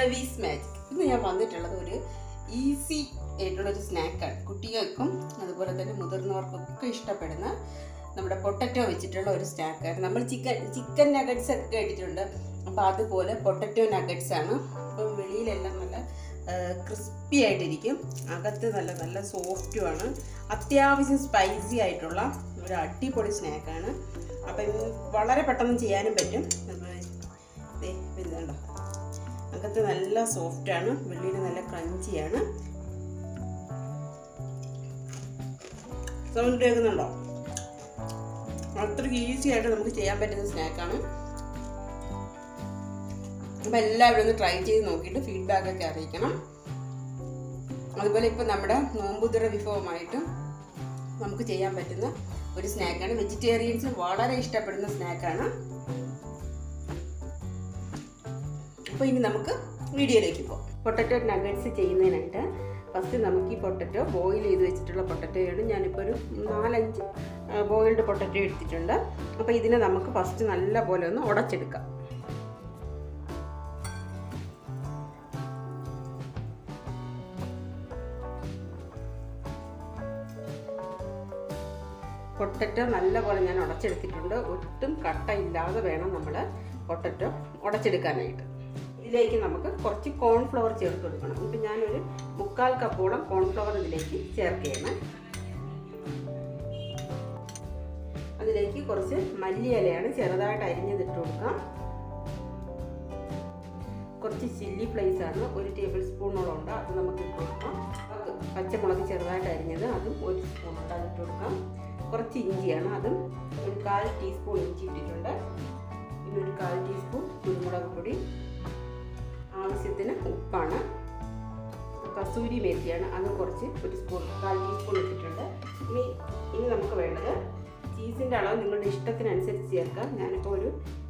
PravisMagic. ഇന്ന് ഞാൻ വന്നിട്ടുള്ളത് ഒരു ഈസി ആയിട്ടുള്ളൊരു സ്നാക്കാണ്. കുട്ടികൾക്കും അതുപോലെ തന്നെ മുതിർന്നവർക്കൊക്കെ ഇഷ്ടപ്പെടുന്ന നമ്മുടെ പൊട്ടറ്റോ വെച്ചിട്ടുള്ള ഒരു സ്നാക്കാണ്. നമ്മൾ ചിക്കൻ നഗറ്റ്സ് ഒക്കെ കേട്ടിട്ടുണ്ട്. അപ്പോൾ അതുപോലെ പൊട്ടറ്റോ നഗറ്റ്സ് ആണ്. അപ്പം വെളിയിലെല്ലാം നല്ല ക്രിസ്പി ആയിട്ടിരിക്കും, അകത്ത് നല്ല നല്ല സോഫ്റ്റുമാണ്. അത്യാവശ്യം സ്പൈസി ആയിട്ടുള്ള ഒരു അടിപൊളി സ്നാക്കാണ്. അപ്പം വളരെ പെട്ടെന്ന് ചെയ്യാനും പറ്റും. ഇതുണ്ടോ, അകത്ത് നല്ല സോഫ്റ്റാണ്, വെളിയിൽ നല്ല ക്രഞ്ചിയാണ്. സൗണ്ട് കേൾക്കുന്നുണ്ടോ? അത്രയ്ക്ക് ഈസി ആയിട്ട് നമുക്ക് ചെയ്യാൻ പറ്റുന്ന സ്നാക്കാണ്. അപ്പം എല്ലാവരും ഒന്ന് ട്രൈ ചെയ്ത് നോക്കിയിട്ട് ഫീഡ്ബാക്കൊക്കെ അറിയിക്കണം. അതുപോലെ ഇപ്പം നമ്മുടെ നോമ്പുതുറ വിഭവമായിട്ട് നമുക്ക് ചെയ്യാൻ പറ്റുന്ന ഒരു സ്നാക്കാണ്. വെജിറ്റേറിയൻസ് വളരെ ഇഷ്ടപ്പെടുന്ന സ്നാക്കാണ്. അപ്പോൾ ഇനി നമുക്ക് വീഡിയോയിലേക്ക് പോകാം. പൊട്ടറ്റോ നഗറ്റ്സ് ചെയ്യുന്നതിനായിട്ട് ഫസ്റ്റ് നമുക്ക് ഈ പൊട്ടറ്റോ ബോയിൽ ചെയ്ത് വെച്ചിട്ടുള്ള പൊട്ടറ്റോയാണ്. ഞാനിപ്പോൾ ഒരു 4-5 ബോയിൽഡ് പൊട്ടറ്റോ എടുത്തിട്ടുണ്ട്. അപ്പോൾ ഇതിനെ നമുക്ക് ഫസ്റ്റ് നല്ല പോലെ ഒന്ന് ഉടച്ചെടുക്കാം. പൊട്ടറ്റോ നല്ല പോലെ ഞാൻ ഉടച്ചെടുത്തിട്ടുണ്ട്. ഒട്ടും കട്ട ഇല്ലാതെ വേണം നമ്മൾ പൊട്ടറ്റോ ഉടച്ചെടുക്കാനായിട്ട്. ഇതിലേക്ക് നമുക്ക് കുറച്ച് കോൺഫ്ലവർ ചേർത്ത് കൊടുക്കണം. ഇപ്പം ഞാനൊരു 3/4 കപ്പോളം കോൺഫ്ലവർ ഇതിലേക്ക് ചേർക്കുകയാണ്. അതിലേക്ക് കുറച്ച് മല്ലിയിലയാണ് ചെറുതായിട്ട് അരിഞ്ഞതിട്ട് കൊടുക്കാം. കുറച്ച് ചില്ലി ഫ്ലേക്സ് ആണ്, 1 ടേബിൾ സ്പൂണോളം ഉണ്ട്, അത് നമുക്ക് ഇട്ട് കൊടുക്കാം. പച്ചമുളക് ചെറുതായിട്ട് അരിഞ്ഞത് അതും 1 സ്പൂൺ ഉണ്ട്, അതിട്ട് കൊടുക്കാം. കുറച്ച് ഇഞ്ചിയാണ്, അതും ഒരു 1/4 ടീസ്പൂൺ ഇഞ്ചി ഇട്ടിട്ടുണ്ട്. പിന്നെ ഒരു 1/4 ടീസ്പൂൺ കുരുമുളക് പൊടി, ആവശ്യത്തിന് ഉപ്പാണ്. കസൂരി മേത്തിയാണ്, അത് കുറച്ച് 1 സ്പൂൺ 1/4 ടീസ്പൂൺ ഇട്ടിട്ടുണ്ട്. ഇനി നമുക്ക് വേണ്ടത് ചീസിൻ്റെ അളവ് നിങ്ങളുടെ ഇഷ്ടത്തിനനുസരിച്ച് ചേർക്കാം. ഞാനിപ്പോൾ ഒരു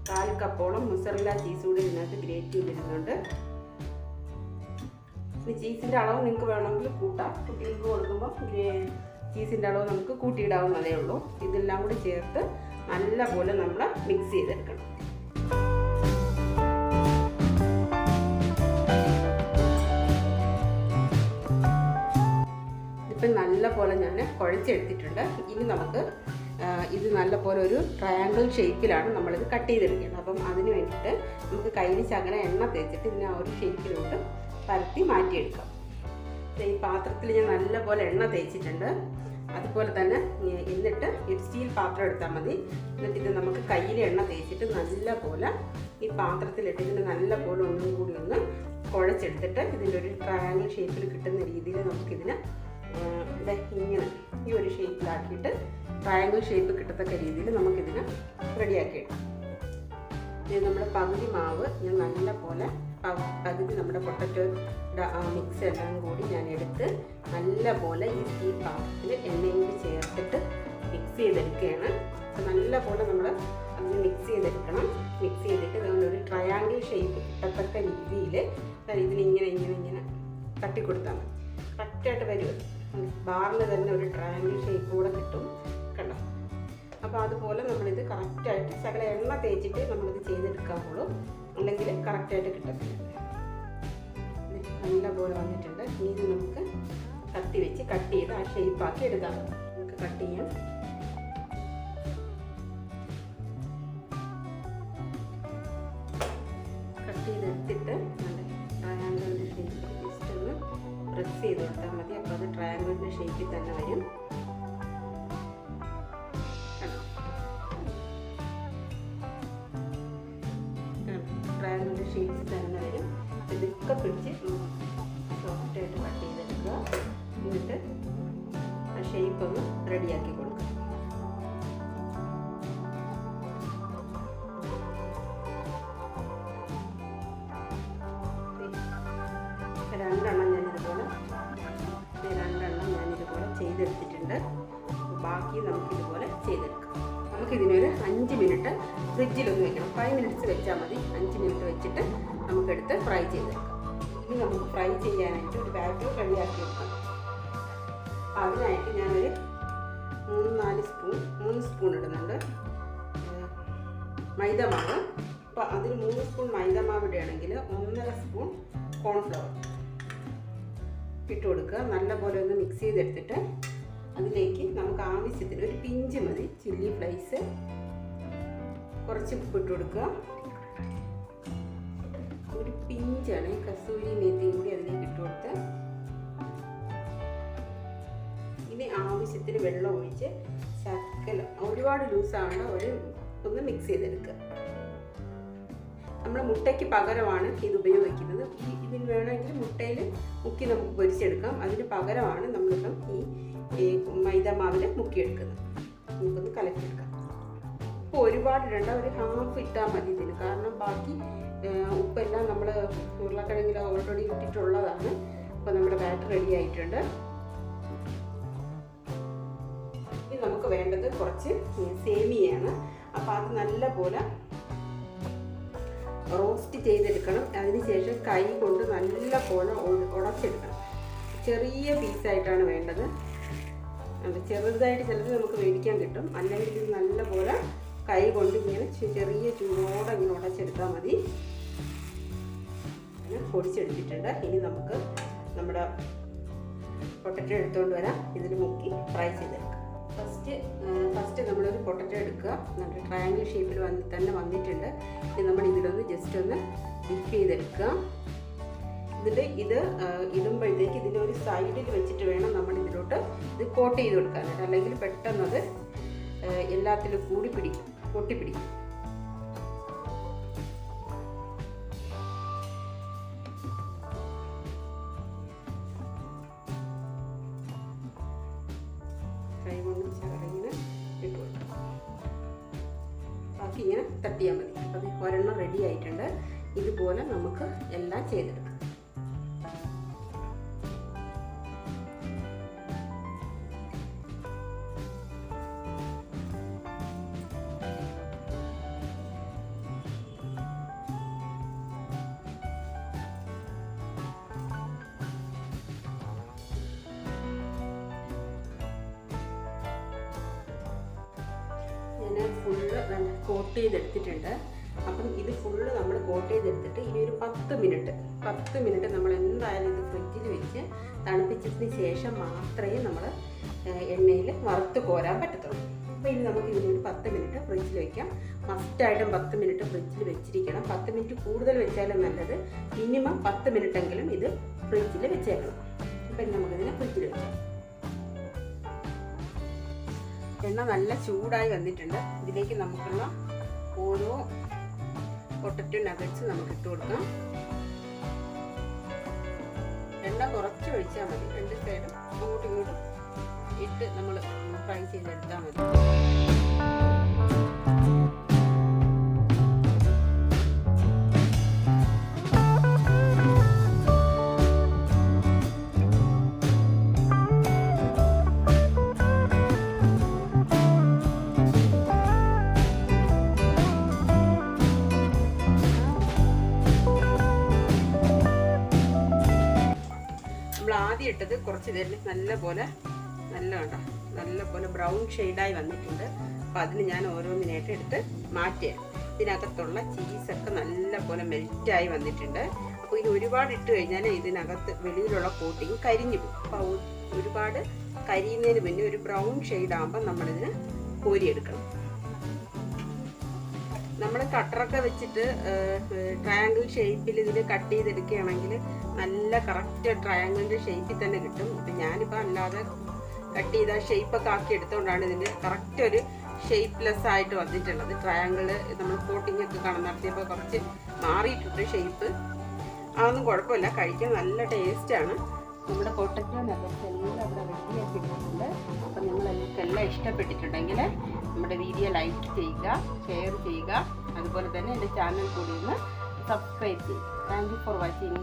1/4 കപ്പോളം മുസറല്ല ചീസ് കൂടി ഇതിനകത്ത് ഗ്രേറ്റ് ചെയ്തിരുന്നുണ്ട്. ഇനി ചീസിൻ്റെ അളവ് നിങ്ങൾക്ക് വേണമെങ്കിൽ കൂട്ടാം. കുട്ടികൾക്ക് കൊടുക്കുമ്പോൾ ചീസിൻ്റെ അളവ് നമുക്ക് കൂട്ടിയിടാവുന്നതേ ഉള്ളൂ. ഇതെല്ലാം കൂടി ചേർത്ത് നല്ലപോലെ നമ്മൾ മിക്സ് ചെയ്തെടുക്കണം. ഇപ്പം നല്ല പോലെ ഞാൻ കുഴച്ചെടുത്തിട്ടുണ്ട്. ഇനി നമുക്ക് ഇത് നല്ല പോലെ ഒരു ട്രയാങ്കിൾ ഷേപ്പിലാണ് നമ്മളിത് കട്ട് ചെയ്തെടുക്കുന്നത്. അപ്പം അതിന് വേണ്ടിയിട്ട് നമുക്ക് കയ്യിൽ ശകലം എണ്ണ തേച്ചിട്ട് ഇതിനെ ആ ഒരു ഷേപ്പിലോട്ട് പരത്തി മാറ്റിയെടുക്കാം. ഈ പാത്രത്തിൽ ഞാൻ നല്ല പോലെ എണ്ണ തേച്ചിട്ടുണ്ട്. അതുപോലെ തന്നെ എന്നിട്ട് ഒരു സ്റ്റീൽ പാത്രം എടുത്താൽ മതി. എന്നിട്ട് നമുക്ക് കയ്യിൽ എണ്ണ തേച്ചിട്ട് നല്ല പോലെ ഈ പാത്രത്തിലിട്ട് ഇതിന് നല്ല പോലെ ഒന്നും കൂടി ഒന്ന് കുഴച്ചെടുത്തിട്ട് ഇതിൻ്റെ ഒരു ട്രയാങ്കിൾ ഷേപ്പിൽ കിട്ടുന്ന രീതിയിൽ നമുക്കിതിന് ഇങ്ങനെ ഈ ഒരു ഷേപ്പിലാക്കിയിട്ട് ട്രയാങ്കിൾ ഷേപ്പ് കിട്ടത്തക്ക രീതിയിൽ നമുക്കിതിന് റെഡിയാക്കിയിടാം. നമ്മുടെ പകുതി മാവ് ഞാൻ നല്ല പോലെ പകുതി നമ്മുടെ പൊട്ടറ്റോയുടെ ആ മിക്സ് എല്ലാം കൂടി ഞാൻ എടുത്ത് നല്ല പോലെ ഈ സ്റ്റീൽ പാത്രത്തിൽ എണ്ണയും കൂടി ചേർത്തിട്ട് മിക്സ് ചെയ്തെടുക്കുകയാണ്. അപ്പോൾ നല്ല പോലെ നമ്മൾ അതിന് മിക്സ് ചെയ്തെടുക്കണം. മിക്സ് ചെയ്തിട്ട് അതുകൊണ്ട് ഒരു ട്രയാങ്കിൾ ഷേപ്പ് കിട്ടത്തക്ക രീതിയിൽ ഇതിനിങ്ങനെ ഇങ്ങനെ ഇങ്ങനെ തട്ടിക്കൊടുത്താൽ മതി. കറക്റ്റായിട്ട് വരും. ബാറിൽ തന്നെ ഒരു ട്രയാങ്കിൾ ഷേപ്പ് കൂടെ കിട്ടും, കണ്ടോ? അപ്പോൾ അതുപോലെ നമ്മളിത് കറക്റ്റായിട്ട് ശകല എണ്ണ തേച്ചിട്ട് നമ്മളിത് ചെയ്തെടുക്കാവുള്ളൂ, അല്ലെങ്കിൽ കറക്റ്റായിട്ട് കിട്ടത്തില്ല. നല്ല പോലെ വന്നിട്ടുണ്ട്. ഇനി ഇത് നമുക്ക് കട്ട് ചെയ്ത് ആ ഷേപ്പാക്കി എടുക്കാം. നമുക്ക് കട്ട് ചെയ്യാം. കട്ട് ചെയ്തെടുത്തിട്ട് നല്ല ട്രയാങ്കിളിൻ്റെ ഷേപ്പിൽ ജസ്റ്റ് ഒന്ന് പ്രസ് ചെയ്ത് കൊടുത്താൽ മതി. അപ്പോൾ അത് ട്രയാങ്കിളിൻ്റെ ഷേപ്പിൽ തന്നെ വരും. ട്രയാങ്കിളിൻ്റെ ഷേപ്പിൽ തന്നെ വരും. ഇതൊക്കെ പിടിച്ച് സോഫ്റ്റായിട്ട് കട്ട് ചെയ്തെടുക്കുക. എന്നിട്ട് ആ ഷേപ്പ് ഒന്ന് റെഡിയാക്കി കൊടുക്കുക. രണ്ടെണ്ണം ഞാനിതുപോലെ ചെയ്തെടുത്തിട്ടുണ്ട്. ബാക്കി നമുക്കിതുപോലെ ചെയ്തെടുക്കാം. നമുക്കിതിനൊരു 5 മിനിറ്റ് ഫ്രിഡ്ജിലൊന്ന് വെക്കണം. 5 മിനിറ്റ്സ് വെച്ചാൽ മതി. 5 മിനിറ്റ് വെച്ചിട്ട് നമുക്കെടുത്ത് ഫ്രൈ ചെയ്തെടുക്കാം. ഇനി നമുക്ക് ഫ്രൈ ചെയ്യാനായിട്ട് ഒരു ബാറ്റർ റെഡിയാക്കി വെക്കാം. അതിനായിട്ട് ഞാനൊരു 3 സ്പൂൺ ഇടുന്നുണ്ട് മൈദ മാവ്. അപ്പോൾ അതിന് 3 സ്പൂൺ മൈദ മാവ് ഇടുകയാണെങ്കിൽ 1.5 സ്പൂൺ കോൺഫ്ലവർ ഇട്ട് കൊടുക്കുക. നല്ലപോലെ ഒന്ന് മിക്സ് ചെയ്തെടുത്തിട്ട് അതിലേക്ക് നമുക്ക് ആവശ്യത്തിന് ഒരു പിഞ്ച് മതി ചില്ലി ഫ്ലേക്സ്, കുറച്ച് ഉപ്പിട്ട് കൊടുക്കുക. ഒരു പിഞ്ചാണ് കസൂരി മേത്തിയും കൂടി അതിലേക്ക് ഇട്ട് കൊടുത്ത് ഇനി ആവശ്യത്തിന് വെള്ളം ഒഴിച്ച് ശകലം, ഒരുപാട് ലൂസാവണ്ട, ഒന്ന് മിക്സ് ചെയ്തെടുക്കുക. നമ്മൾ മുട്ടയ്ക്ക് പകരമാണ് ഇത് ഉപയോഗിക്കുന്നത്. ഇതിന് വേണമെങ്കിൽ മുട്ടയിൽ മുക്കി നമുക്ക് പൊരിച്ചെടുക്കാം. അതിന് പകരമാണ് നമ്മളിപ്പം ഈ മൈദ മാവിൽ മുക്കിയെടുക്കുന്നത്. നമുക്കൊന്ന് കലക്കിയെടുക്കാം. ഇപ്പോൾ ഒരുപാട് ഇടണ്ട, ഒരു ഹാഫ് ഇട്ടാൽ മതി ഇതിന്. കാരണം ബാക്കി ഉപ്പെല്ലാം നമ്മൾ ഉരുളക്കിഴങ്ങിൽ ഓൾറെഡി ഇട്ടിട്ടുള്ളതാണ്. അപ്പോൾ നമ്മുടെ ബാറ്റർ റെഡി ആയിട്ടുണ്ട്. ഇനി നമുക്ക് വേണ്ടത് കുറച്ച് സേമിയയാണ്. അപ്പോൾ അത് നല്ലപോലെ റോസ്റ്റ് ചെയ്തെടുക്കണം. അതിനുശേഷം കൈ കൊണ്ട് നല്ലപോലെ ഉടച്ചെടുക്കണം. ചെറിയ പീസായിട്ടാണ് വേണ്ടത്. അത് ചെറുതായിട്ട് ചിലത് നമുക്ക് മേടിക്കാൻ കിട്ടും. അല്ലെങ്കിൽ ഇത് നല്ലപോലെ കൈ കൊണ്ട് ഇങ്ങനെ ചെറിയ ചൂടോടെ ഇങ്ങനെ ഉടച്ചെടുത്താൽ മതി. അങ്ങനെ പൊടിച്ചെടുത്തിട്ടുണ്ട്. ഇനി നമുക്ക് നമ്മുടെ പൊട്ടറ്റോ എടുത്തുകൊണ്ട് വരാം. ഇതിൽ മുക്കി ഫ്രൈ ചെയ്തെടുക്കാം. ഫസ്റ്റ് നമ്മളൊരു പൊട്ടറ്റോ എടുക്കുക. നല്ല ട്രയാങ്കിൾ ഷേപ്പിൽ തന്നെ വന്നിട്ടുണ്ട്. ഇനി നമ്മൾ ഇതിലൊന്ന് ജസ്റ്റ് ഒന്ന് ഡിപ്പ് ചെയ്തെടുക്കുക. എന്നിട്ട് ഇത് ഇടുമ്പോഴത്തേക്ക് ഇതിൻ്റെ ഒരു സൈഡിൽ വെച്ചിട്ട് വേണം നമ്മൾ ഇതിലോട്ട് ഇത് കോട്ട് ചെയ്ത് കൊടുക്കാനായിട്ട്. അല്ലെങ്കിൽ പെട്ടെന്നത് എല്ലാത്തിലും കൂടി പിടിക്കും, പൊട്ടിപ്പിടിക്കും. കൈ കൊണ്ട് ഇങ്ങനെ ഇട്ട് കൊടുക്കാം. ബാക്കി ഇങ്ങനെ തട്ടിയാൽ മതി. അപ്പോൾ ഒരെണ്ണം റെഡി ആയിട്ടുണ്ട്. ഇതുപോലെ നമുക്ക് എല്ലാം ചെയ്തെടുക്കാം. ഞാൻ ഫുള്ള് കോട്ട് ചെയ്തെടുത്തിട്ടുണ്ട്. അപ്പം ഇത് ഫുള്ള് നമ്മൾ കോട്ട് ചെയ്തെടുത്തിട്ട് ഇനി ഒരു 10 മിനിറ്റ് നമ്മൾ എന്തായാലും ഇത് ഫ്രിഡ്ജിൽ വെച്ച് തണുപ്പിച്ചതിന് ശേഷം മാത്രമേ നമ്മൾ എണ്ണയിൽ വറുത്ത് കോരാൻ പറ്റത്തുള്ളൂ. അപ്പോൾ ഇനി നമുക്ക് ഇതിനൊരു 10 മിനിറ്റ് ഫ്രിഡ്ജിൽ വയ്ക്കാം. മസ്റ്റായിട്ടും 10 മിനിറ്റ് ഫ്രിഡ്ജിൽ വെച്ചിരിക്കണം. 10 മിനിറ്റ് കൂടുതൽ വെച്ചാലും നല്ലത്. മിനിമം 10 മിനിറ്റെങ്കിലും ഇത് ഫ്രിഡ്ജിൽ വെച്ചേക്കണം. അപ്പം ഇനി നമുക്കിതിനെ ഫ്രിഡ്ജിൽ വെക്കാം. എണ്ണ നല്ല ചൂടായി വന്നിട്ടുണ്ട്. ഇതിലേക്ക് നമുക്കുള്ള ഓരോ പൊട്ടറ്റോ നഗറ്റ്സ് നമുക്ക് ഇട്ട് കൊടുക്കാം. എണ്ണ കുറച്ച് ഒഴിച്ചാൽ മതി. രണ്ട് സൈഡും അങ്ങോട്ടും ഇങ്ങോട്ടും ഇട്ട് നമ്മൾ ഫ്രൈ ചെയ്തെടുത്താൽ മതി. ആദ്യം ഇട്ടത് കുറച്ച് നേരം നല്ലപോലെ ബ്രൗൺ ഷെയ്ഡായി വന്നിട്ടുണ്ട്. അപ്പോൾ അതിന് ഞാൻ ഓരോന്നിനായിട്ട് എടുത്ത് മാറ്റിയാൽ ഇതിനകത്തുള്ള ചീസൊക്കെ നല്ലപോലെ മെൽറ്റായി വന്നിട്ടുണ്ട്. അപ്പോൾ ഇത് ഒരുപാട് ഇട്ട് കഴിഞ്ഞാൽ ഇതിനകത്ത് വെളിയിലുള്ള കോട്ടിങ് കരിഞ്ഞു പോകും. അപ്പോൾ ഒരുപാട് കരിയുന്നതിന് മുന്നേ ഒരു ബ്രൗൺ ഷെയ്ഡാകുമ്പോൾ നമ്മളിതിന് കോരിയെടുക്കണം. നമ്മൾ കട്ടറൊക്കെ വെച്ചിട്ട് ട്രയാങ്കിൾ ഷേപ്പിൽ ഇതിന് കട്ട് ചെയ്തെടുക്കുകയാണെങ്കിൽ നല്ല കറക്റ്റ് ട്രയാങ്കിളിൻ്റെ ഷേപ്പിൽ തന്നെ കിട്ടും. അപ്പം ഞാനിപ്പോൾ അല്ലാതെ കട്ട് ചെയ്ത ഷേപ്പൊക്കെ ആക്കി എടുത്തുകൊണ്ടാണ് ഇതിൻ്റെ കറക്റ്റ് ഒരു ഷേപ്പ്ലെസ് ആയിട്ട് വന്നിട്ടുള്ളത്. ട്രയാങ്കിള് നമ്മൾ കോട്ടിംഗ് ഒക്കെ നടത്തിയപ്പോൾ കുറച്ച് മാറിയിട്ടുണ്ട് ഷേപ്പ്. അതൊന്നും കുഴപ്പമില്ല, കഴിക്കാൻ നല്ല ടേസ്റ്റാണ്. നമ്മുടെ പൊട്ടറ്റോ നഗറ്റ്സ് എല്ലാം അവിടെ റെഡിയാക്കി ഇട്ടിട്ടുണ്ട്. അപ്പം നിങ്ങൾക്കെല്ലാം ഇഷ്ടപ്പെട്ടിട്ടുണ്ടെങ്കിൽ നമ്മുടെ വീഡിയോ ലൈക്ക് ചെയ്യുക, ഷെയർ ചെയ്യുക. അതുപോലെ തന്നെ എൻ്റെ ചാനൽ കൂടി ഒന്ന് സബ്സ്ക്രൈബ് ചെയ്യുക. Thank you for watching.